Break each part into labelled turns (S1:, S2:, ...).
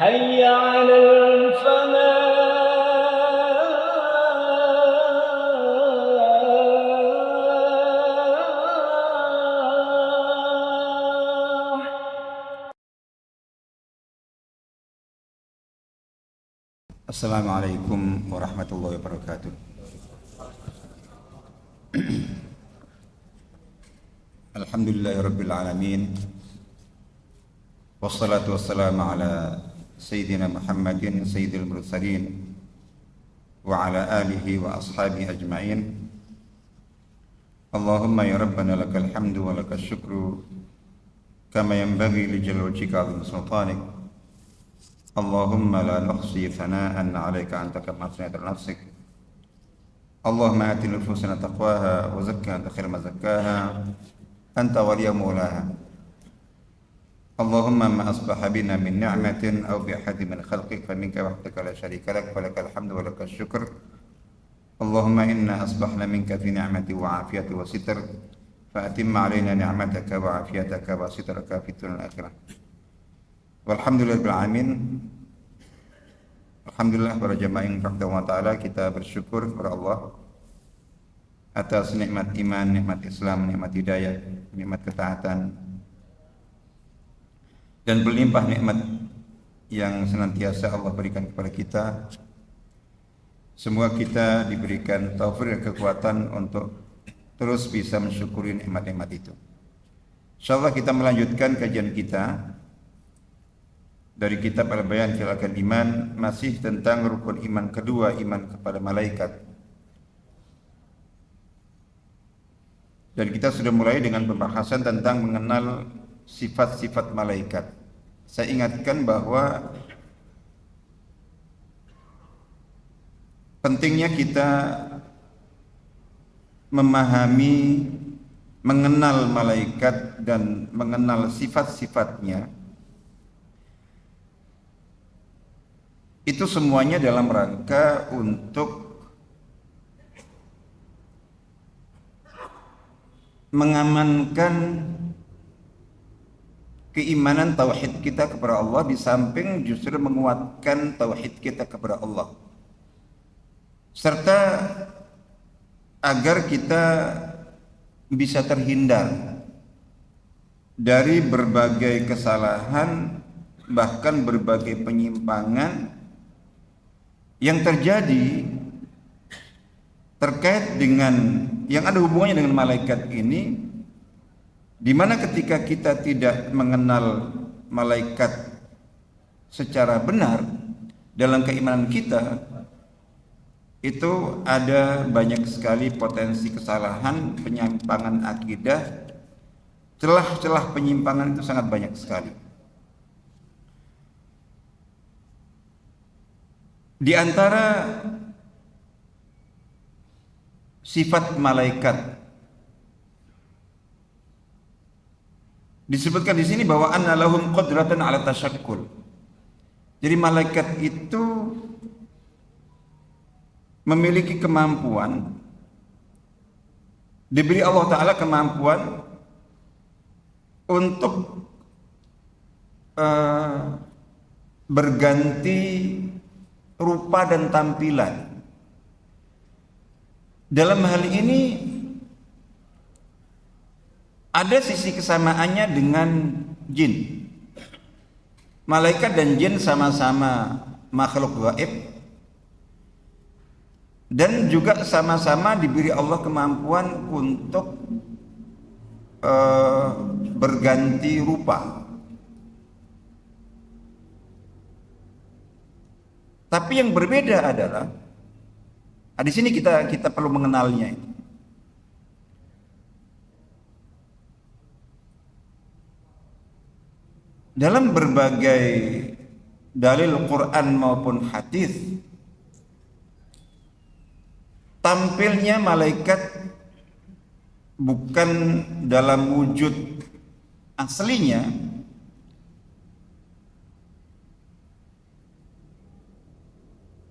S1: حي على الفلاح.
S2: Assalamualaikum warahmatullahi wabarakatuh. Alhamdulillahirabbil alamin. Wassalatu wassalamu ala sayyidina Muhammadin sayyidil mursalin wa ala alihi wa ashabihi ajma'in. Allahumma ya rabbana lakal hamdu wa lakal syukru kama yanbaghi li jalali wajhika wa sultanik. Allahumma la nuhsi thana'an 'alaika anta kama athnayta 'ala nafsik. Allahumma ati nufusana taqwaha wa zakkiha anta khairu man zakkaha anta waliyyu maulaha. Allahumma ma asbaha bina min ni'matin aw bi ahadin min khalqik fa minka wahdaka la syarika lak wa lakal hamdu wa lakal syukr. Allahumma inna asbahna minka fi ni'mati wa 'afiyati wa sitr fa atimma 'alaina ni'mataka wa 'afiyataka wa sitraka fid dunya wal akhirah. Walhamdulillahirabbil alamin. Alhamdulillah para jamaah yang dirahmati Allah Ta'ala, kita bersyukur kepada Allah atas nikmat iman, nikmat Islam, nikmat hidayah, nikmat ketaatan, dan berlimpah nikmat yang senantiasa Allah berikan kepada kita. Semoga kita diberikan taufik dan kekuatan untuk terus bisa mensyukuri nikmat-nikmat itu. Insyaallah kita melanjutkan kajian kita dari kitab Al-Bayan fil Arkanil Iman, masih tentang rukun iman kedua, iman kepada malaikat. Dan kita sudah mulai dengan pembahasan tentang mengenal sifat-sifat malaikat. Saya ingatkan bahwa pentingnya kita memahami, mengenal malaikat dan mengenal sifat-sifatnya. Itu semuanya dalam rangka untuk mengamankan keimanan tauhid kita kepada Allah, di samping justru menguatkan tauhid kita kepada Allah, serta agar kita bisa terhindar dari berbagai kesalahan, bahkan berbagai penyimpangan yang terjadi terkait dengan yang ada hubungannya dengan malaikat ini, di mana ketika kita tidak mengenal malaikat secara benar dalam keimanan kita, itu ada banyak sekali potensi kesalahan, penyimpangan akidah, celah-celah penyimpangan itu sangat banyak sekali. Di antara sifat malaikat disebutkan di sini bahwa anna lahum qadratan 'ala tasyakkul. Jadi malaikat itu memiliki kemampuan, diberi Allah Ta'ala kemampuan untuk berganti rupa dan tampilan. Dalam hal ini ada sisi kesamaannya dengan jin. Malaikat dan jin sama-sama makhluk gaib, dan juga sama-sama diberi Allah kemampuan untuk berganti rupa. Tapi yang berbeda adalah, di sini kita perlu mengenalnya. Dalam berbagai dalil Quran maupun hadis, tampilnya malaikat bukan dalam wujud aslinya,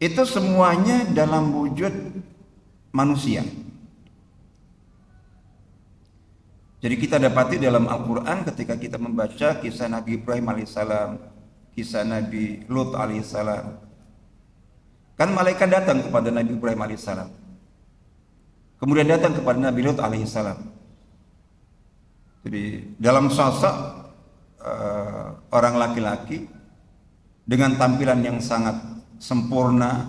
S2: itu semuanya dalam wujud manusia. Jadi kita dapati dalam Al-Quran ketika kita membaca kisah Nabi Ibrahim alaihissalam, kisah Nabi Lut alaihissalam. Kan malaikat datang kepada Nabi Ibrahim alaihissalam. Kemudian datang kepada Nabi Lut alaihissalam. Jadi dalam sosok orang laki-laki dengan tampilan yang sangat sempurna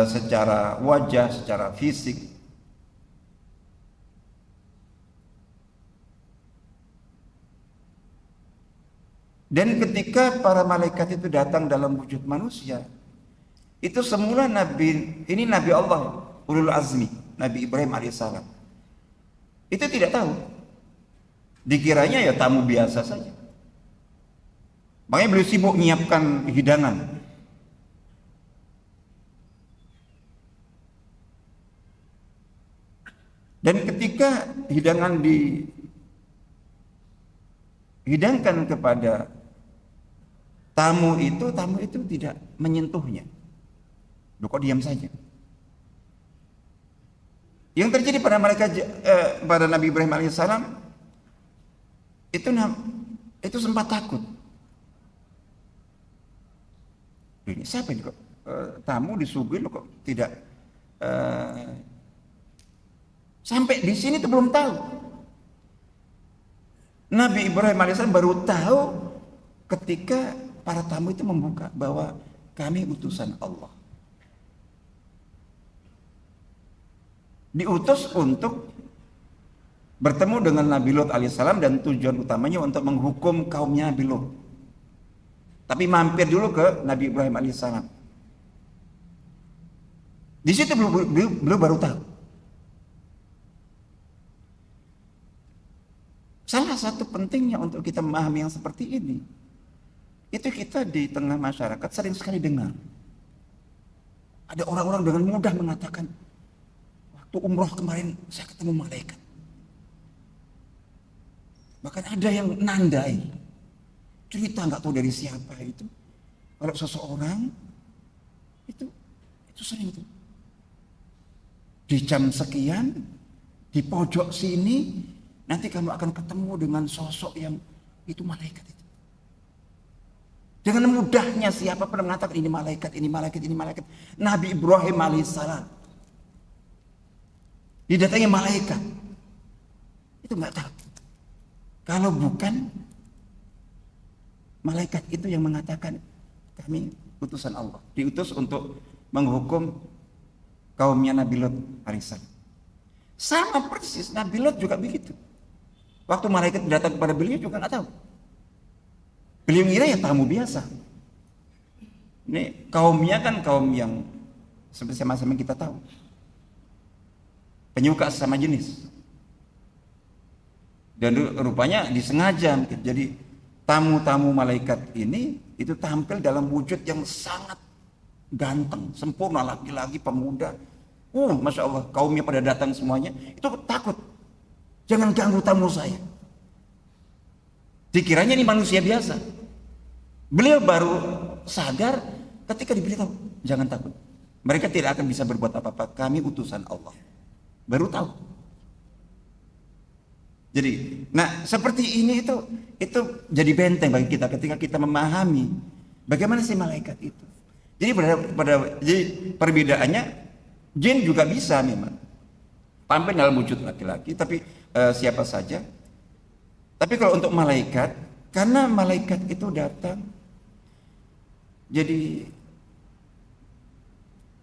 S2: secara wajah, secara fisik. Dan ketika para malaikat itu datang dalam wujud manusia, itu semula Nabi Allah, Ulul Azmi, Nabi Ibrahim alaihissalam. Itu tidak tahu. Dikiranya ya tamu biasa saja. Makanya beliau sibuk menyiapkan hidangan. Dan ketika hidangan dihidangkan kepada tamu itu tidak menyentuhnya. Loh, kok diam saja? Yang terjadi pada pada Nabi Ibrahim alaihissalam itu sempat takut. Ini siapa ini kok tamu disuguhin kok tidak sampai di sini tuh belum tahu. Nabi Ibrahim alaihissalam baru tahu ketika para tamu itu membuka bahwa kami utusan Allah. Diutus untuk bertemu dengan Nabi Lut alaihissalam dan tujuan utamanya untuk menghukum kaumnya Nabi Lut. Tapi mampir dulu ke Nabi Ibrahim alaihissalam. Di situ beliau baru tahu. Salah satu pentingnya untuk kita memahami yang seperti ini, itu kita di tengah masyarakat sering sekali dengar. Ada orang-orang dengan mudah mengatakan, waktu umroh kemarin saya ketemu malaikat. Bahkan ada yang nandai, cerita nggak tahu dari siapa itu. Kalau seseorang itu sering tuh. Di jam sekian, di pojok sini, nanti kamu akan ketemu dengan sosok yang itu malaikat itu. Dengan mudahnya siapa pun mengatakan ini malaikat, ini malaikat, ini malaikat. Nabi Ibrahim alaihissalam didatangi malaikat. Itu nggak tahu. Kalau bukan malaikat itu yang mengatakan kami utusan Allah, diutus untuk menghukum kaumnya Nabi Lut alaihissalam. Sama persis Nabi Lut juga begitu. Waktu malaikat datang kepada beliau juga nggak tahu. Beliau ngira ya tamu biasa. Ini kaumnya kan kaum yang seperti sama-sama kita tahu, penyuka sesama jenis. Dan rupanya disengaja. Jadi tamu-tamu malaikat ini itu tampil dalam wujud yang sangat ganteng, sempurna, laki-laki, pemuda. Masya Allah, kaumnya pada datang semuanya. Itu takut. Jangan ganggu tamu saya. Dikiranya ini manusia biasa. Beliau baru sadar ketika diberitahu, jangan takut. Mereka tidak akan bisa berbuat apa-apa. Kami utusan Allah. Baru tahu. Jadi, nah seperti ini itu jadi benteng bagi kita ketika kita memahami bagaimana sih malaikat itu. Jadi jadi perbedaannya, jin juga bisa memang tampil dalam wujud laki-laki, tapi siapa saja. Tapi kalau untuk malaikat, karena malaikat itu datang, jadi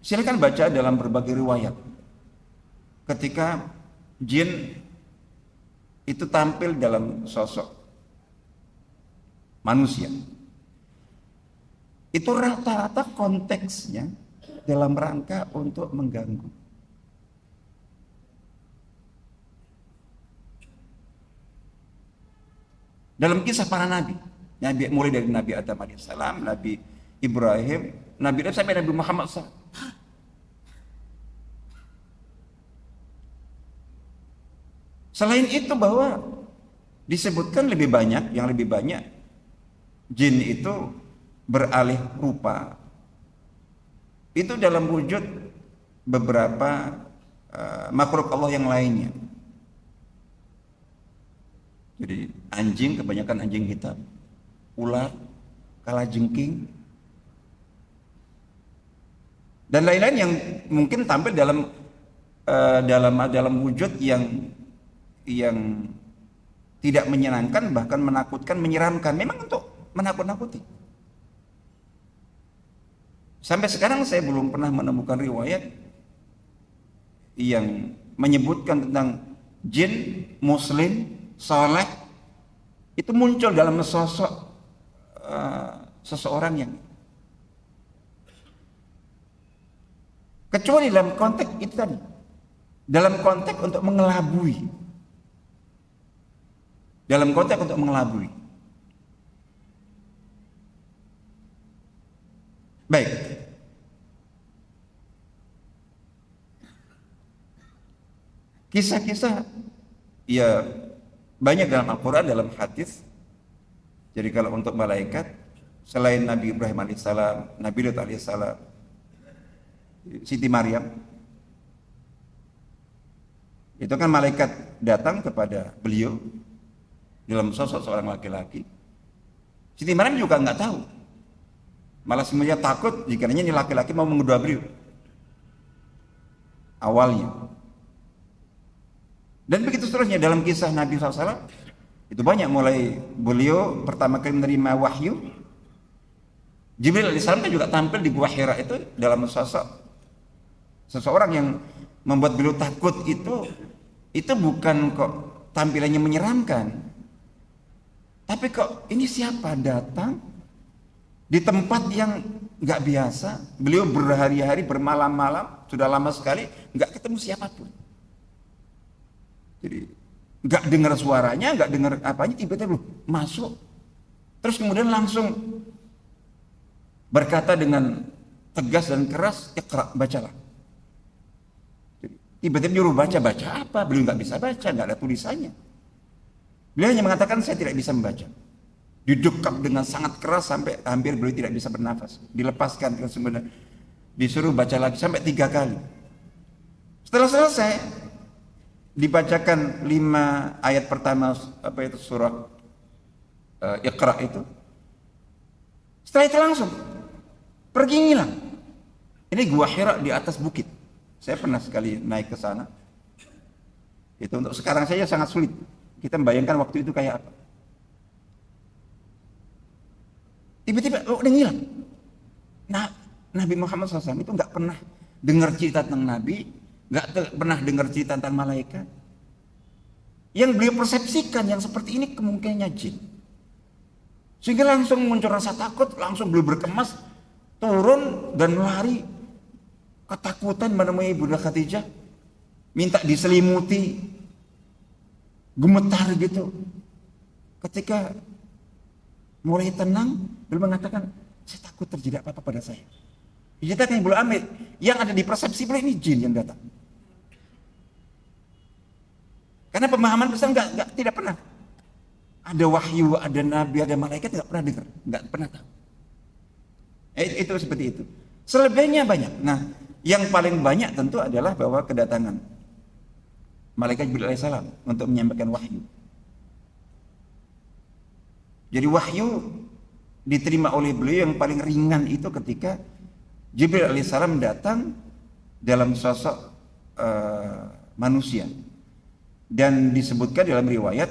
S2: silakan baca dalam berbagai riwayat. Ketika jin itu tampil dalam sosok manusia, itu rata-rata konteksnya dalam rangka untuk mengganggu. Dalam kisah para nabi, mulai dari Nabi Adam alaihissalam, Nabi Ibrahim, Nabi Ibrahim sampai Nabi Muhammad SAW. Selain itu bahwa disebutkan yang lebih banyak jin itu beralih rupa. Itu dalam wujud beberapa makhluk Allah yang lainnya. Jadi anjing, kebanyakan anjing hitam, ular, kalajengking, dan lain-lain yang mungkin tampil dalam wujud yang tidak menyenangkan, bahkan menakutkan, menyeramkan, memang untuk menakut-nakuti. Sampai sekarang saya belum pernah menemukan riwayat yang menyebutkan tentang jin muslim saleh itu muncul dalam sosok seseorang yang, kecuali dalam konteks itu tadi, dalam konteks untuk mengelabui, Baik. Kisah-kisah ya banyak dalam Al-Quran, dalam hadis. Jadi kalau untuk malaikat, selain Nabi Ibrahim alaihissalam, Nabi Lut alaihissalam, Siti Maryam, itu kan malaikat datang kepada beliau dalam sosok seorang laki-laki. Siti Maryam juga nggak tahu, malah semuanya takut jika ini laki-laki mau menggoda beliau awalnya. Dan begitu seterusnya dalam kisah Nabi SAW itu banyak, mulai beliau pertama kali menerima wahyu, Jibril alaihissalam kan juga tampil di Gua Hira itu dalam sosok seseorang yang membuat beliau takut. Itu bukan kok tampilannya menyeramkan, tapi kok ini siapa datang di tempat yang nggak biasa. Beliau berhari-hari, bermalam-malam, sudah lama sekali nggak ketemu siapapun. Jadi nggak dengar suaranya, nggak dengar apanya, tiba-tiba masuk, terus kemudian langsung berkata dengan tegas dan keras, "Iqra, bacalah." Tiba-tiba nyuruh baca apa? Beliau nggak bisa baca, nggak ada tulisannya. Beliau hanya mengatakan, "Saya tidak bisa membaca." Didekap dengan sangat keras sampai hampir beliau tidak bisa bernafas. Dilepaskan ke sumber, disuruh baca lagi sampai 3 kali. Setelah selesai, dibacakan 5 ayat pertama surah Iqra itu. Setelah itu langsung pergi ngilang. Ini Gua Hira di atas bukit. Saya pernah sekali naik ke sana. Itu untuk sekarang saja sangat sulit kita membayangkan waktu itu kayak apa. Tiba-tiba udah ngilang. Nah, Nabi Muhammad SAW itu nggak pernah dengar cerita tentang Nabi, nggak pernah dengar cerita tentang malaikat. Yang beliau persepsikan yang seperti ini kemungkinannya jin. Sehingga langsung muncul rasa takut, langsung beliau berkemas, turun dan lari, ketakutan menemui Bunda Khadijah, minta diselimuti, gemetar gitu. Ketika mulai tenang, beliau mengatakan, "Saya takut terjadi apa-apa pada saya." Diceritakan yang beliau ambil, yang ada di persepsi beliau ini jin yang datang. Karena pemahaman besar tidak pernah ada wahyu, ada nabi, ada malaikat, nggak pernah dengar, nggak pernah tahu. Itu seperti itu. Selebihnya banyak. Nah, yang paling banyak tentu adalah bahwa kedatangan malaikat Jibril alaihissalam untuk menyampaikan wahyu. Jadi wahyu diterima oleh beliau yang paling ringan itu ketika Jibril alaihissalam datang dalam sosok manusia. Dan disebutkan dalam riwayat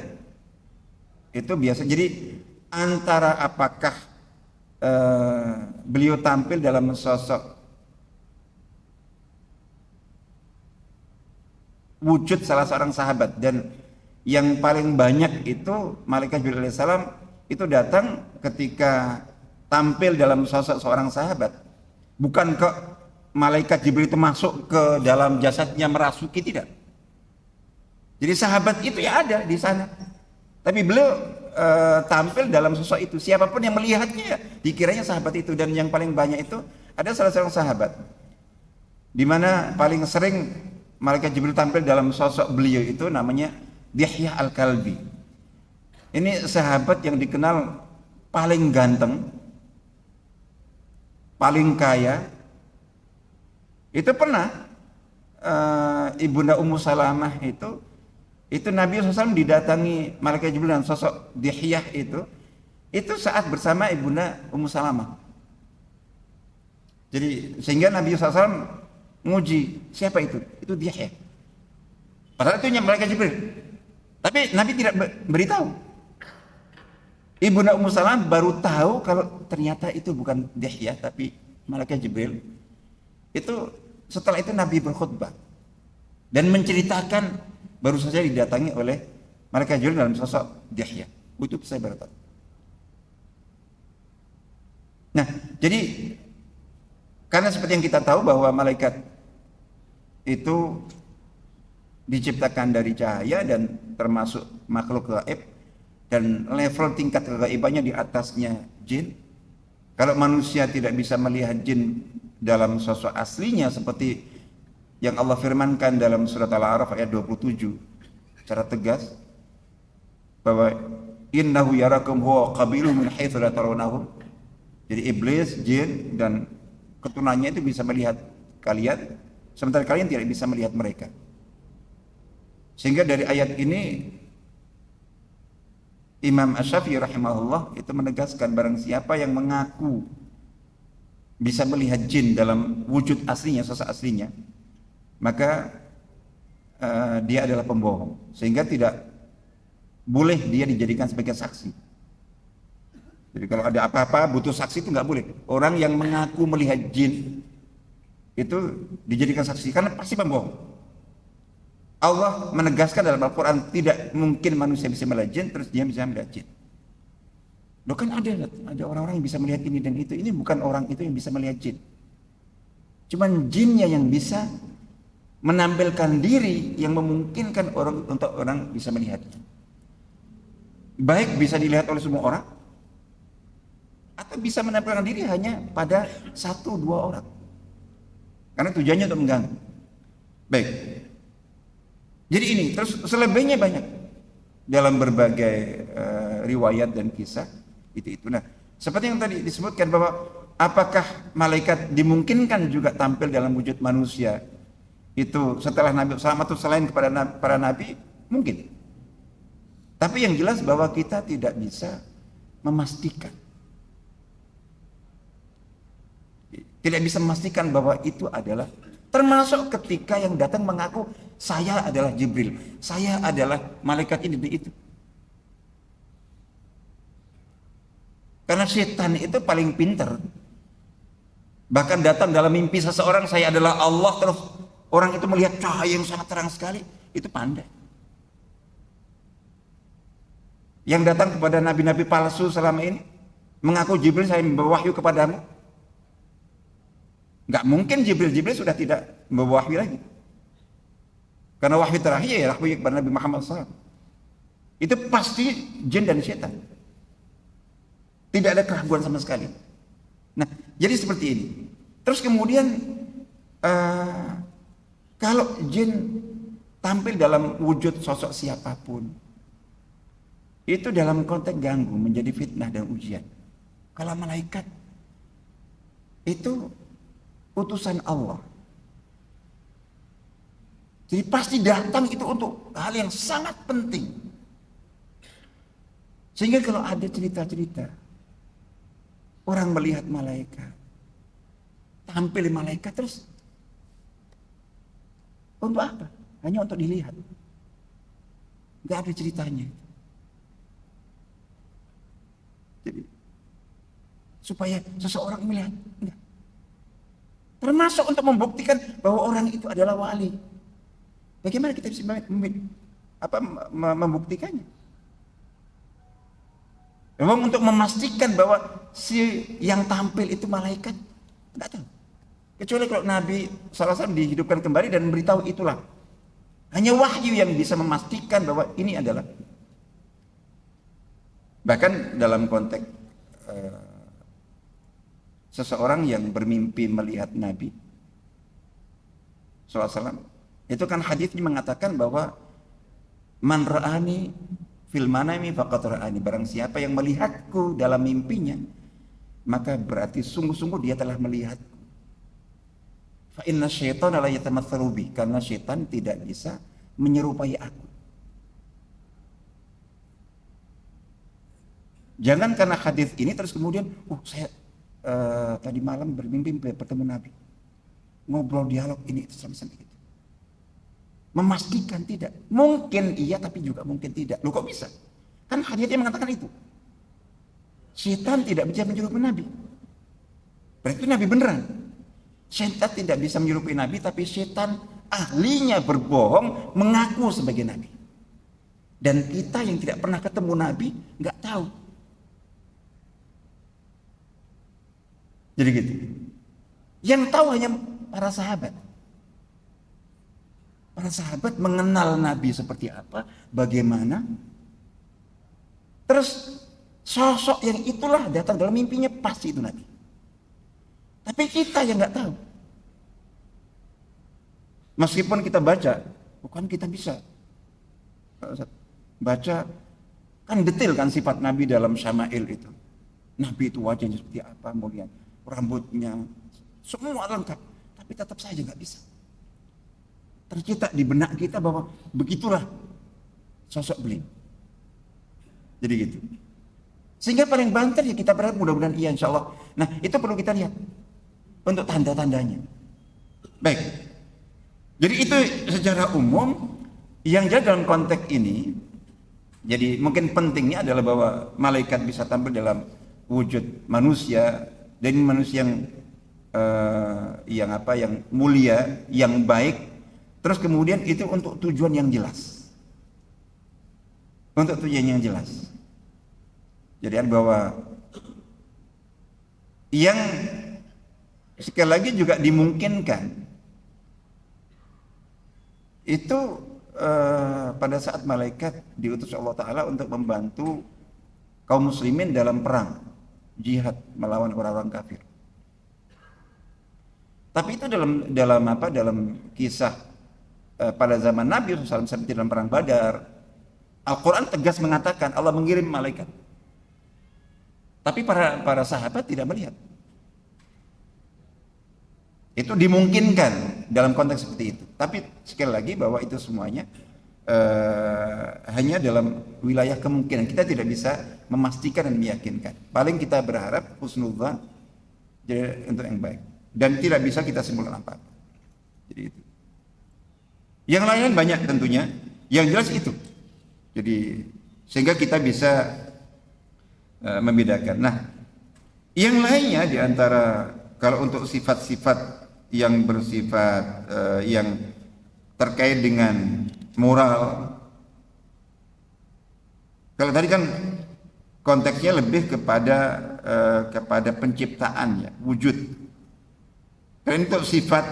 S2: itu biasa. Jadi antara apakah beliau tampil dalam sosok wujud salah seorang sahabat, dan yang paling banyak itu malaikat Jibril alaihissalam itu datang ketika tampil dalam sosok seorang sahabat. Bukan kok malaikat Jibril itu masuk ke dalam jasadnya merasuki, tidak. Jadi sahabat itu ya ada di sana, tapi beliau tampil dalam sosok itu. Siapapun yang melihatnya ya dikiranya sahabat itu. Dan yang paling banyak itu ada salah seorang sahabat, di mana paling sering malaikat Jibril tampil dalam sosok beliau itu namanya Dihyah Al-Kalbi. Ini sahabat yang dikenal paling ganteng, paling kaya. Itu pernah Ibunda Ummu Salamah itu Nabi SAW didatangi malaikat Jibril dan sosok Dihyah Itu saat bersama ibunda Ummu Salamah. Jadi sehingga Nabi SAW menguji, siapa itu? Itu Dihya. Padahal itu malaikat Jibril. Tapi Nabi tidak beritahu. Ibunda Ummu Salamah baru tahu kalau ternyata itu bukan Dihya tapi malaikat Jibril. Itu setelah itu Nabi berkhutbah dan menceritakan baru saja didatangi oleh malaikat Jibril dalam sosok Dihya. Itu saya baru tahu. Nah, jadi karena seperti yang kita tahu bahwa malaikat itu diciptakan dari cahaya dan termasuk makhluk gaib dan level tingkat kegaibannya di atasnya jin. Kalau manusia tidak bisa melihat jin dalam sosok aslinya seperti yang Allah firmankan dalam surat Al-A'raf ayat 27 secara tegas bahwa innahu yarakum huwa qabiluhu min haitsu la tarawnahum. Jadi iblis, jin dan keturunannya itu bisa melihat kalian sementara kalian tidak bisa melihat mereka. Sehingga dari ayat ini Imam Asy-Syafi'i rahimahullah itu menegaskan barang siapa yang mengaku bisa melihat jin dalam wujud aslinya, sosok aslinya, maka dia adalah pembohong. Sehingga tidak boleh dia dijadikan sebagai saksi. Jadi kalau ada apa-apa butuh saksi itu nggak boleh. Orang yang mengaku melihat jin itu dijadikan saksi karena pasti pembohong. Allah menegaskan dalam Al-Quran tidak mungkin manusia bisa melihat jin terus dia bisa melihat jin. Loh kan ada orang-orang yang bisa melihat ini dan itu. Ini bukan orang itu yang bisa melihat jin. Cuman jinnya yang bisa menampilkan diri yang memungkinkan orang untuk orang bisa melihatnya. Baik bisa dilihat oleh semua orang atau bisa menampilkan diri hanya pada 1-2 orang. Karena tujuannya untuk mengganggu. Baik. Jadi ini terus selebihnya banyak dalam berbagai riwayat dan kisah itu. Nah, seperti yang tadi disebutkan bahwa apakah malaikat dimungkinkan juga tampil dalam wujud manusia itu setelah Nabi Muhammad itu selain kepada para nabi mungkin. Tapi yang jelas bahwa kita tidak bisa memastikan. Tidak bisa memastikan bahwa itu adalah termasuk ketika yang datang mengaku saya adalah Jibril, saya adalah malaikat ini dan itu. Karena setan itu paling pintar. Bahkan datang dalam mimpi seseorang saya adalah Allah terus orang itu melihat cahaya yang sangat terang sekali, itu pandai. Yang datang kepada nabi-nabi palsu selama ini mengaku Jibril saya membawa wahyu kepadamu. Nggak mungkin Jibril sudah tidak membawa wahyu lagi. Karena wahyu terakhir ya wahyu kepada Nabi Muhammad SAW. Itu pasti jin dan setan. Tidak ada keraguan sama sekali. Nah, jadi seperti ini. Terus kemudian kalau jin tampil dalam wujud sosok siapapun, itu dalam konteks ganggu menjadi fitnah dan ujian. Kalau malaikat itu utusan Allah. Jadi pasti datang itu untuk hal yang sangat penting. Sehingga kalau ada cerita-cerita orang melihat malaikat, tampil malaikat terus untuk apa? Hanya untuk dilihat. Gak ada ceritanya. Jadi supaya seseorang melihat, enggak. Termasuk untuk membuktikan bahwa orang itu adalah wali. Bagaimana kita bisa membuktikannya? Memang untuk memastikan bahwa si yang tampil itu malaikat, enggak tahu. Kecuali kalau Nabi SAW dihidupkan kembali dan memberitahu itulah. Hanya wahyu yang bisa memastikan bahwa ini adalah. Bahkan dalam konteks seseorang yang bermimpi melihat Nabi SAW, itu kan hadisnya mengatakan bahwa man ra'ani fil manami faqad ra'ani, barang siapa yang melihatku dalam mimpinya maka berarti sungguh-sungguh dia telah melihatku. Fa inna syaitana la yatamatsalu bi, karena syaitan tidak bisa menyerupai aku. Jangan karena hadis ini terus kemudian, saya tadi malam bermimpi bertemu Nabi, ngobrol dialog ini sampai gitu. Memastikan tidak, mungkin iya tapi juga mungkin tidak. Loh kok bisa? Kan hadisnya mengatakan itu. Setan tidak bisa menyerupai Nabi. Berarti Nabi beneran. Setan tidak bisa menyerupai Nabi, tapi setan ahlinya berbohong mengaku sebagai Nabi. Dan kita yang tidak pernah ketemu Nabi nggak tahu. Jadi gitu. Yang tahu hanya para sahabat. Para sahabat mengenal Nabi seperti apa, bagaimana. Terus sosok yang itulah datang dalam mimpinya, pasti itu Nabi. Tapi kita yang nggak tahu. Meskipun kita baca, bukan kita bisa baca, kan detail kan sifat Nabi dalam Syama'il itu. Nabi itu wajahnya seperti apa, mulia, rambutnya, semua lengkap. Tapi tetap saja nggak bisa. Tercipta di benak kita bahwa begitulah sosok beliau. Jadi gitu. Sehingga paling banter ya kita berharap mudah-mudahan iya insya Allah. Nah itu perlu kita lihat untuk tanda-tandanya. Baik. Jadi itu secara umum yang jadi dalam konteks ini. Jadi mungkin pentingnya adalah bahwa malaikat bisa tampil dalam wujud manusia, dan manusia yang mulia, yang baik. Terus kemudian itu untuk tujuan yang jelas. Untuk tujuan yang jelas. Jadi bahwa yang sekali lagi juga dimungkinkan itu pada saat malaikat diutus Allah Ta'ala untuk membantu kaum muslimin dalam perang jihad melawan orang-orang kafir. Tapi itu dalam kisah pada zaman Nabi SAW seperti dalam perang Badar, Al-Quran tegas mengatakan Allah mengirim malaikat. Tapi para sahabat tidak melihat. Itu dimungkinkan dalam konteks seperti itu. Tapi sekali lagi bahwa itu semuanya hanya dalam wilayah kemungkinan. Kita tidak bisa memastikan dan meyakinkan. Paling kita berharap husnudzan untuk yang baik. Dan tidak bisa kita simpulkan apa-apa. Jadi itu. Yang lain banyak tentunya. Yang jelas itu. Jadi sehingga kita bisa membedakan. Nah, yang lainnya diantara kalau untuk sifat-sifat yang bersifat yang terkait dengan moral. Kalau tadi kan konteksnya lebih kepada penciptaan ya, wujud. Dan untuk sifat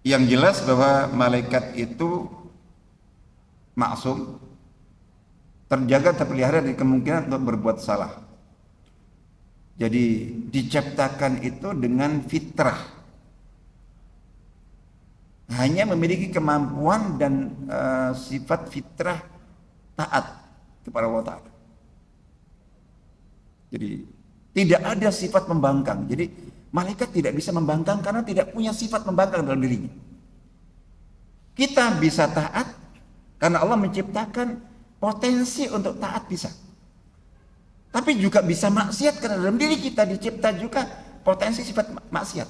S2: yang jelas bahwa malaikat itu maksum, terjaga, terpelihara dari kemungkinan untuk berbuat salah. Jadi diciptakan itu dengan fitrah, hanya memiliki kemampuan dan sifat fitrah taat kepada Allah Ta'ala. Jadi tidak ada sifat membangkang. Jadi malaikat tidak bisa membangkang karena tidak punya sifat membangkang dalam dirinya. Kita bisa taat karena Allah menciptakan potensi untuk taat bisa. Tapi juga bisa maksiat karena dalam diri kita dicipta juga potensi sifat maksiat.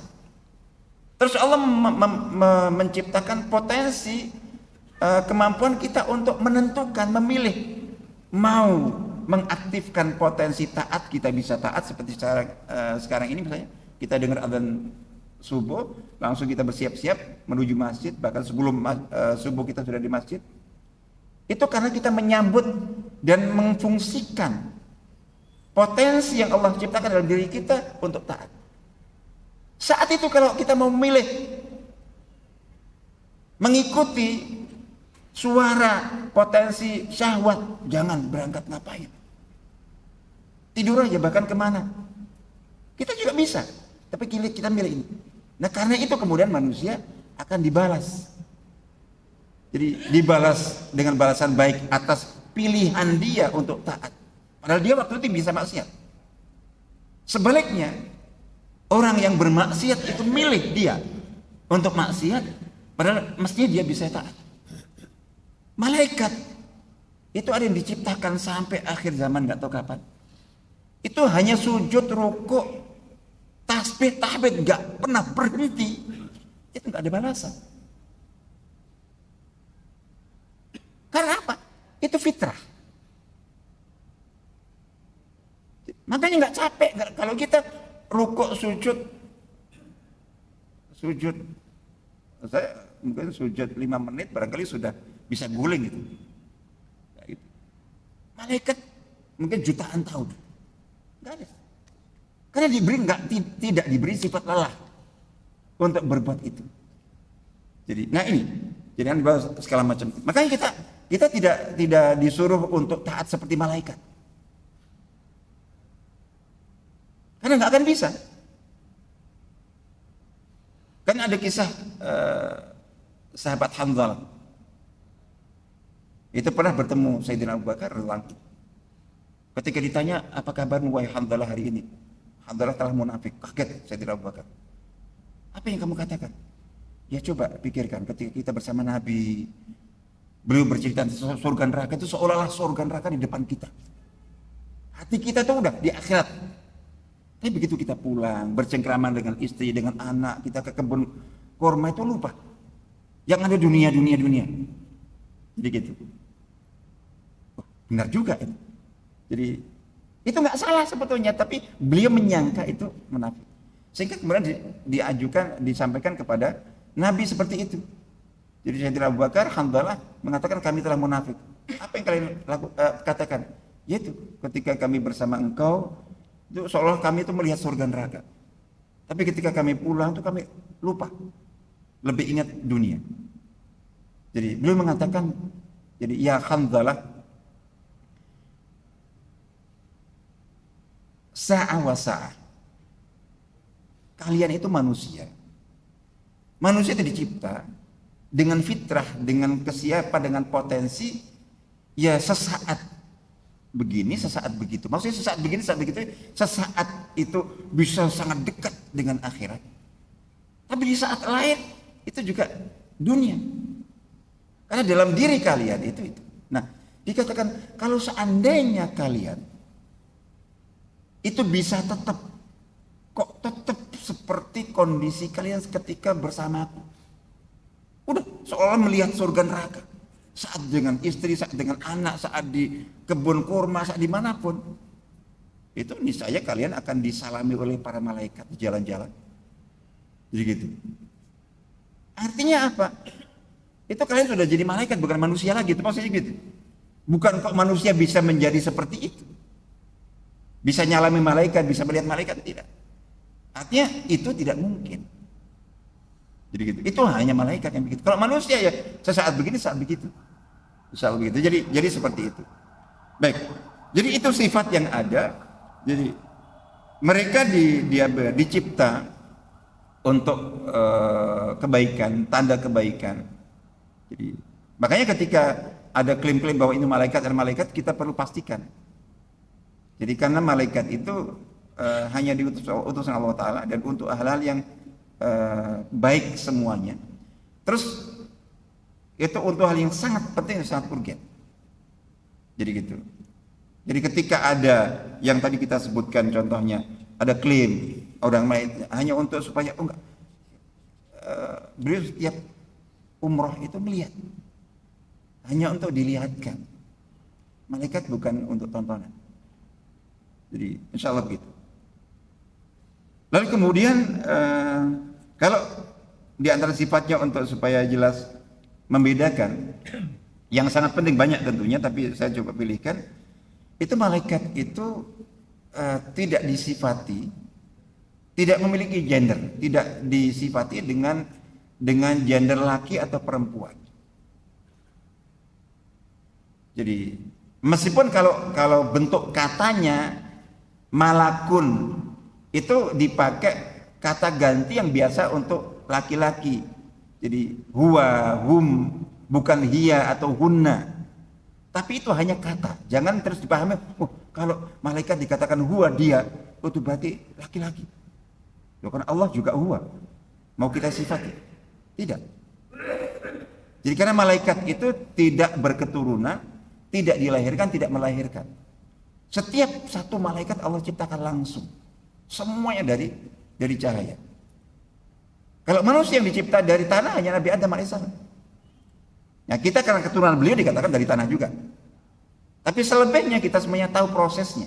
S2: Terus Allah menciptakan potensi kemampuan kita untuk menentukan, memilih, mau mengaktifkan potensi taat, kita bisa taat seperti sekarang ini misalnya kita dengar adzan subuh, langsung kita bersiap-siap menuju masjid, bahkan sebelum subuh kita sudah di masjid. Itu karena kita menyambut dan memfungsikan potensi yang Allah ciptakan dalam diri kita untuk taat. Saat itu kalau kita mau memilih mengikuti suara potensi syahwat, jangan berangkat ngapain, tidur aja bahkan kemana, kita juga bisa. Tapi kita milih ini. Nah karena itu kemudian manusia akan dibalas. Jadi dibalas dengan balasan baik atas pilihan dia untuk taat. Padahal dia waktu itu bisa maksiat. Sebaliknya, orang yang bermaksiat itu milih dia untuk maksiat, padahal mestinya dia bisa taat. Malaikat Itu ada yang diciptakan sampai akhir zaman, nggak tahu kapan. Itu hanya sujud, rukuk, tasbih, tahmid, nggak pernah berhenti. Itu nggak ada balasan. Karena apa? Itu fitrah. Makanya nggak capek. Kalau kita rukuk, sujud, saya mungkin sujud 5 menit barangkali sudah bisa guling gitu. Malaikat mungkin jutaan tahun. Nggak ada. Karena tidak diberi sifat lelah untuk berbuat itu. Jadi, nah ini, jadi kan segala macam. Makanya kita tidak disuruh untuk taat seperti malaikat. Karena nggak akan bisa. Kan ada kisah sahabat Hanzalah. Itu pernah bertemu Sayyidina Abu Bakar langsung. Ketika ditanya, apa kabarmu wahai Hanzalah hari ini? Hanzalah telah munafik. Kaget Sayyidina Abu Bakar. Apa yang kamu katakan? Ya coba pikirkan ketika kita bersama Nabi, beliau bercerita tentang surga neraka, itu seolah-olah surga neraka di depan kita. Hati kita tuh udah di akhirat. Tapi begitu kita pulang, bercengkrama dengan istri, dengan anak, kita ke kebun kurma itu lupa. Yang ada dunia. Jadi gitu. Oh, benar juga itu. Jadi itu nggak salah sebetulnya, tapi beliau menyangka itu munafik. Sehingga kemudian disampaikan kepada Nabi seperti itu. Jadi Sayyidina Abu Bakar, Hanzalah mengatakan kami telah munafik. Apa yang kalian katakan? Yaitu ketika kami bersama engkau, itu seolah kami itu melihat surga neraka. Tapi ketika kami pulang itu kami lupa, lebih ingat dunia. Jadi beliau mengatakan, jadi ya Hanzalah, sa'a wa sa'a. Kalian itu manusia. Manusia itu dicipta dengan fitrah, dengan kesiapan, dengan potensi. Ya sesaat begini, sesaat begitu. Maksudnya sesaat begini, sesaat begitu. Sesaat itu bisa sangat dekat dengan akhirat. Tapi di saat lain itu juga dunia. Karena dalam diri kalian itu. Nah, dikatakan kalau seandainya kalian itu bisa tetap seperti kondisi kalian ketika bersamaku. Udah seolah melihat surga neraka. Saat dengan istri, saat dengan anak, saat di kebun kurma, saat dimanapun. Itu niscaya kalian akan disalami oleh para malaikat di jalan-jalan. Jadi gitu. Artinya apa? Itu kalian sudah jadi malaikat, bukan manusia lagi. Itu maksudnya gitu. Bukan kok manusia bisa menjadi seperti itu. Bisa nyalami malaikat, bisa melihat malaikat, tidak. Artinya itu tidak mungkin. Jadi gitu. Itu hanya malaikat yang begitu. Kalau manusia ya sesaat begini, saat begitu. Saat begitu. Jadi seperti itu. Baik. Jadi itu sifat yang ada. Jadi mereka dicipta untuk kebaikan, tanda kebaikan. Jadi makanya ketika ada klaim-klaim bahwa ini malaikat dan malaikat, kita perlu pastikan. Jadi karena malaikat itu hanya diutus utusan Allah Ta'ala dan untuk hal-hal yang baik semuanya. Terus itu untuk hal yang sangat penting, sangat urgen. Jadi gitu. Jadi ketika ada yang tadi kita sebutkan contohnya, ada klaim orang lain hanya untuk supaya beliau setiap umroh itu melihat, hanya untuk dilihatkan. Malaikat bukan untuk tontonan. Jadi insya Allah begitu. Lalu kemudian kalau di antara sifatnya untuk supaya jelas membedakan, yang sangat penting banyak tentunya, tapi saya coba pilihkan, itu malaikat itu tidak disifati, tidak memiliki gender, tidak disifati dengan gender laki atau perempuan. Jadi meskipun kalau bentuk katanya malakun itu dipakai kata ganti yang biasa untuk laki-laki. Jadi huwa, hum, bukan hiya atau hunna. Tapi itu hanya kata. Jangan terus dipahami, kalau malaikat dikatakan huwa dia, itu berarti laki-laki. Loh, karena Allah juga huwa. Mau kita sifati? Tidak. Jadi karena malaikat itu tidak berketurunan, tidak dilahirkan, tidak melahirkan. Setiap satu malaikat Allah ciptakan langsung. Semuanya dari cahaya. Kalau manusia yang dicipta dari tanah hanya Nabi Adam alaihissalam. Nah, kita karena keturunan beliau dikatakan dari tanah juga. Tapi selebihnya kita semuanya tahu prosesnya.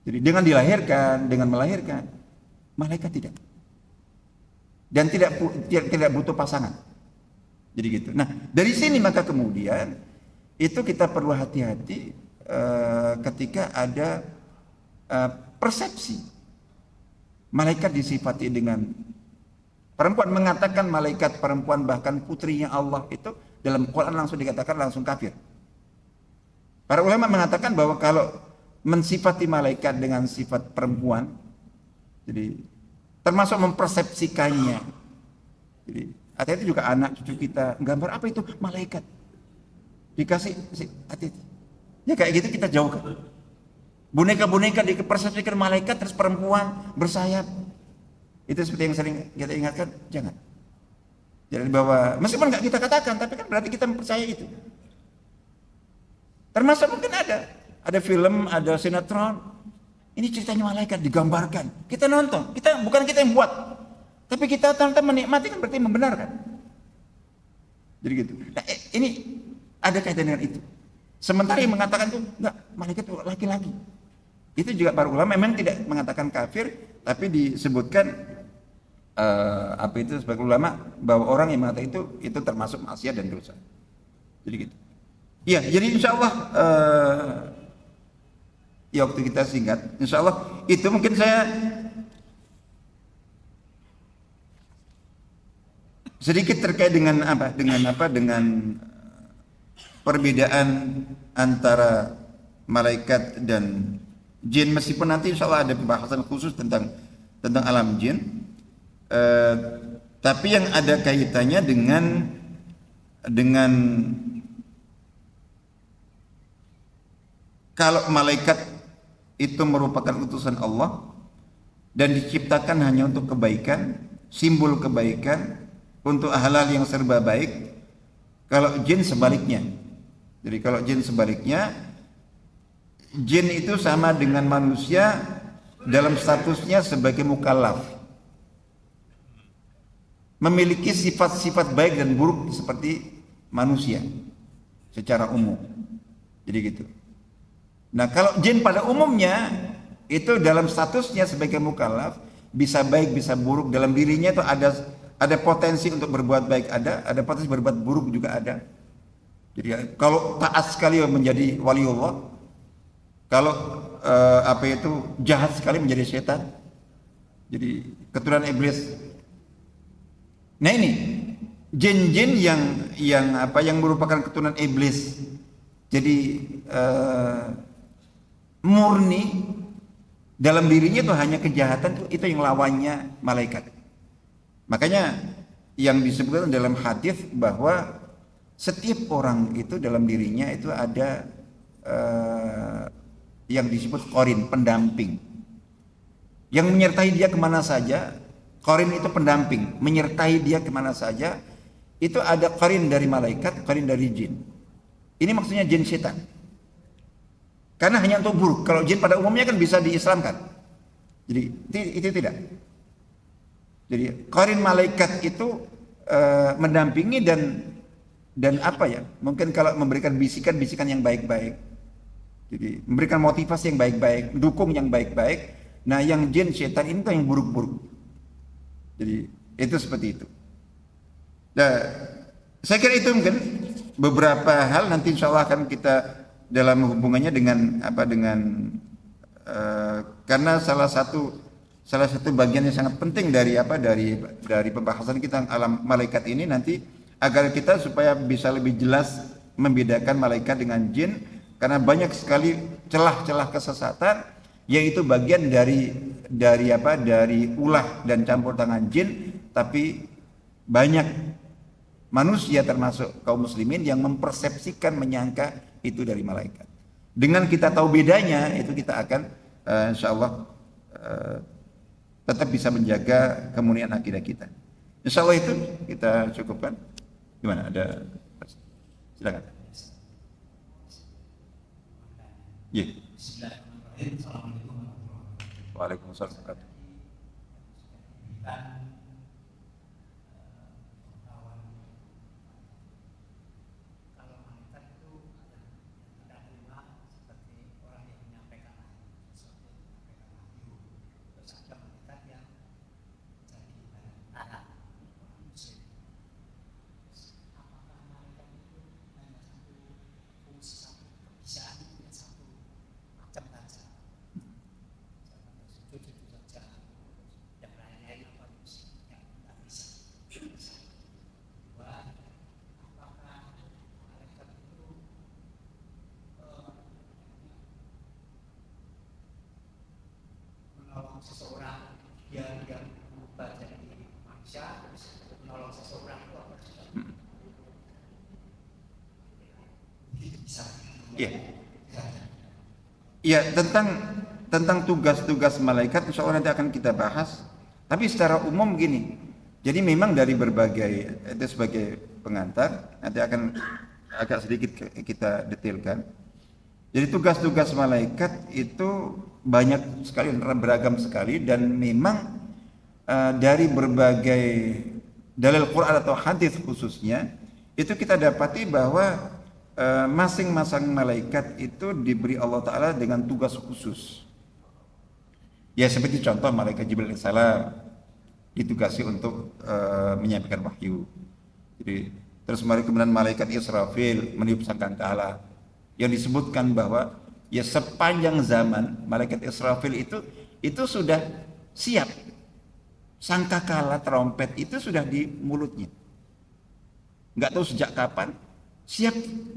S2: Jadi dengan dilahirkan, dengan melahirkan, malaikat tidak. Dan tidak butuh pasangan. Jadi gitu. Nah, dari sini maka kemudian itu kita perlu hati-hati ketika ada persepsi malaikat disifati dengan perempuan, mengatakan malaikat perempuan bahkan putrinya Allah, itu dalam Quran langsung dikatakan langsung kafir. Para ulama mengatakan bahwa kalau mensifati malaikat dengan sifat perempuan, jadi termasuk mempersepsikannya. Jadi hati-hati juga anak cucu kita gambar apa itu malaikat, dikasih hati-hati. Ya kayak gitu kita jauhkan. Boneka-boneka dipersepsikan malaikat terus perempuan bersayap. Itu seperti yang sering kita ingatkan, jangan. Jadi bahwa meskipun nggak kita katakan, tapi kan berarti kita mempercayai itu. Termasuk mungkin ada film, ada sinetron. Ini ceritanya malaikat digambarkan. Kita nonton, bukan kita yang buat, tapi kita tonton menikmati, kan berarti membenarkan. Jadi gitu. Nah, ini ada kaitan dengan itu. Sementara yang mengatakan itu enggak, malaikat itu laki-laki. Itu juga para ulama memang tidak mengatakan kafir, tapi disebutkan apa itu sebagai ulama bahwa orang yang mengatakan itu termasuk maksiat dan dosa. Jadi gitu. Ya, jadi insya Allah ya waktu kita singkat, insya Allah itu mungkin saya sedikit terkait dengan dengan perbedaan antara malaikat dan jin, meskipun nanti insya Allah ada pembahasan khusus tentang alam jin, tapi yang ada kaitannya dengan kalau malaikat itu merupakan utusan Allah dan diciptakan hanya untuk kebaikan, simbol kebaikan, untuk hal-hal yang serba baik. Kalau jin sebaliknya. Jadi kalau jin sebaliknya, jin itu sama dengan manusia dalam statusnya sebagai mukallaf, memiliki sifat-sifat baik dan buruk seperti manusia secara umum. Jadi gitu. Nah, kalau jin pada umumnya itu dalam statusnya sebagai mukallaf, bisa baik bisa buruk, dalam dirinya itu ada potensi untuk berbuat baik, ada potensi berbuat buruk juga ada. Jadi kalau taat sekali menjadi waliullah, kalau jahat sekali menjadi setan, jadi keturunan iblis. Nah, ini jin-jin yang merupakan keturunan iblis, jadi murni dalam dirinya itu hanya kejahatan, itu yang lawannya malaikat. Makanya yang disebutkan dalam hadis bahwa setiap orang itu dalam dirinya itu ada yang disebut qarin, pendamping, yang menyertai dia kemana saja. Qarin itu pendamping, menyertai dia kemana saja. Itu ada qarin dari malaikat, qarin dari jin. Ini maksudnya jin setan. Karena hanya untuk buruk. Kalau jin pada umumnya kan bisa diislamkan. Jadi itu tidak. Jadi qarin malaikat itu mendampingi dan apa ya? Mungkin kalau memberikan bisikan-bisikan yang baik-baik. Jadi memberikan motivasi yang baik-baik, dukung yang baik-baik. Nah, yang jin setan ini tuh yang buruk-buruk. Jadi itu seperti itu. Nah, saya kira itu mungkin beberapa hal nanti insya Allah akan kita dalam hubungannya dengan karena salah satu bagian yang sangat penting dari pembahasan kita alam malaikat ini nanti, agar kita supaya bisa lebih jelas membedakan malaikat dengan jin, karena banyak sekali celah-celah kesesatan, yaitu bagian dari ulah dan campur tangan jin. Tapi banyak manusia termasuk kaum muslimin yang mempersepsikan, menyangka itu dari malaikat. Dengan kita tahu bedanya, itu kita akan insyaallah tetap bisa menjaga kemurnian akidah kita. Insyaallah itu kita cukupkan. Gimana? Ada? Silakan. Ya.
S1: Bismillahirrahmanirrahim. Assalamualaikum warahmatullahi wabarakatuh.
S2: Waalaikumsalam.
S1: Dan kalau malaikat itu yang kita terima seperti orang yang menyampaikan sesuatu yang menyampaikan wahyu. Terus ada malaikat yang jadi anak muslim. Apakah malaikat itu hanya satu fungsi, satu kebiasaan, dan satu macam saja? Sujud itu saja. Yang lain-lain apa yang tidak bisa. Dua, apakah malaikat itu menolong seseorang dia berubah jadi manusia, terus menolong seseorang itu apa juga? Bisa.
S2: Ya. Ya, tentang tugas-tugas malaikat insya Allah nanti akan kita bahas. Tapi secara umum gini, jadi memang dari berbagai, itu sebagai pengantar, nanti akan agak sedikit kita detailkan. Jadi tugas-tugas malaikat itu banyak sekali, beragam sekali, dan memang dari berbagai dalil Quran atau hadis khususnya, itu kita dapati bahwa masing-masing malaikat itu diberi Allah Ta'ala dengan tugas khusus. Ya seperti contoh malaikat Jibril alaihissalam ditugasi untuk menyampaikan wahyu. Jadi terus kemudian malaikat Israfil meniup sangkakala, yang disebutkan bahwa ya sepanjang zaman malaikat Israfil itu sudah siap, sangkakala trompet itu sudah di mulutnya. Nggak tahu sejak kapan, siap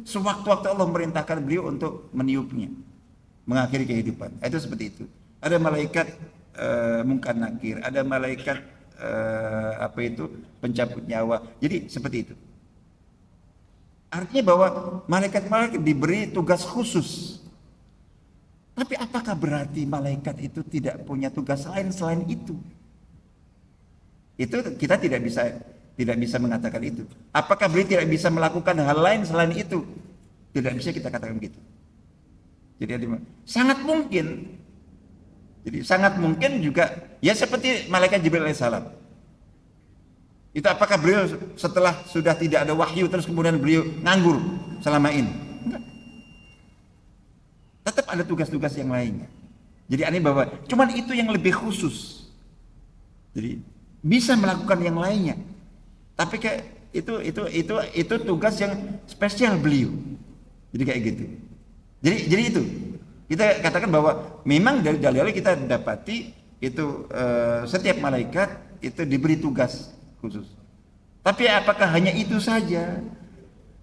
S2: sewaktu-waktu Allah merintahkan beliau untuk meniupnya, mengakhiri kehidupan. Itu seperti itu. Ada malaikat Munkar Nakir, ada malaikat pencabut nyawa. Jadi seperti itu. Artinya bahwa malaikat-malaikat diberi tugas khusus. Tapi apakah berarti malaikat itu tidak punya tugas lain selain itu? Itu kita tidak bisa mengatakan itu. Apakah beliau tidak bisa melakukan hal lain selain itu? Tidak bisa kita katakan begitu. Jadi sangat mungkin. Jadi sangat mungkin juga ya seperti malaikat Jibril alaihissalam. Itu apakah beliau setelah sudah tidak ada wahyu terus kemudian beliau nganggur selama ini? Enggak. Tetap ada tugas-tugas yang lainnya. Jadi aneh bahwa cuman itu yang lebih khusus. Jadi bisa melakukan yang lainnya. Tapi kayak itu tugas yang spesial beliau. Jadi kayak gitu. Jadi itu kita katakan bahwa memang dari dalil kita dapati itu setiap malaikat itu diberi tugas khusus. Tapi apakah hanya itu saja?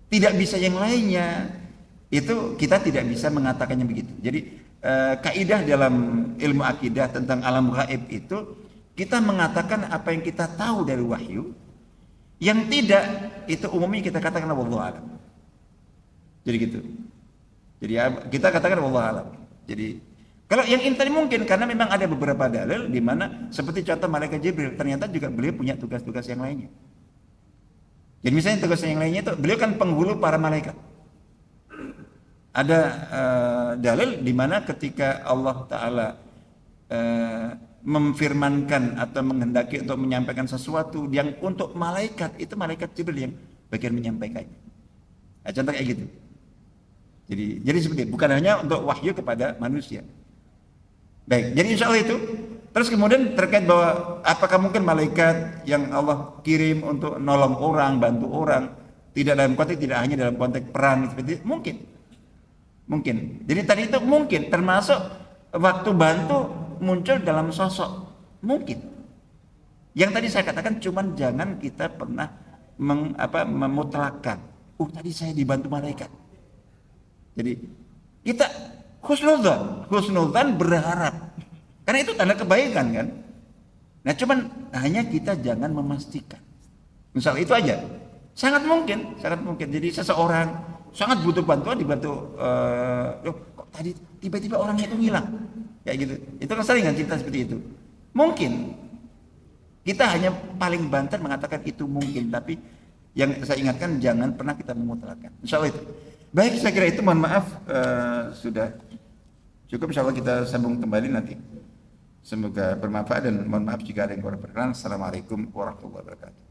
S2: Tidak bisa yang lainnya? Itu kita tidak bisa mengatakannya begitu. Jadi kaidah dalam ilmu akidah tentang alam gaib itu kita mengatakan apa yang kita tahu dari wahyu. Yang tidak itu umumnya kita katakan wallahu alam. Jadi gitu. Jadi kita katakan wallahu alam. Jadi kalau yang ini tadi mungkin karena memang ada beberapa dalil di mana seperti contoh malaikat Jibril ternyata juga beliau punya tugas-tugas yang lainnya. Jadi misalnya tugas yang lainnya itu beliau kan penghulu para malaikat. Ada dalil di mana ketika Allah Ta'ala memfirmankan atau menghendaki untuk menyampaikan sesuatu yang untuk malaikat, itu malaikat Jibril yang bagian menyampaikannya. Nah, contoh kayak gitu. Jadi seperti itu. Bukan hanya untuk wahyu kepada manusia. Baik, jadi insya Allah itu. Terus kemudian terkait bahwa apakah mungkin malaikat yang Allah kirim untuk nolong orang, bantu orang, tidak dalam konteks, tidak hanya dalam konteks perang seperti itu, mungkin. Jadi tadi itu mungkin termasuk waktu bantu muncul dalam sosok mungkin. Yang tadi saya katakan cuman jangan kita pernah memutlakan. Tadi saya dibantu malaikat. Jadi kita husnudzan berharap. Karena itu tanda kebaikan kan. Nah cuman hanya kita jangan memastikan. Misal itu aja. Sangat mungkin. Jadi seseorang sangat butuh bantuan dibantu. Kok tadi tiba-tiba orangnya itu hilang. Kayak gitu. Itu kan sering kan cerita seperti itu. Mungkin kita hanya paling banter mengatakan itu mungkin, tapi yang saya ingatkan jangan pernah kita memutlakan. Insya Allah itu. Baik, saya kira itu. Mohon maaf sudah Cukup, insya Allah kita sambung kembali nanti. Semoga bermanfaat dan mohon maaf jika ada yang kurang berkenan. Assalamualaikum warahmatullahi wabarakatuh.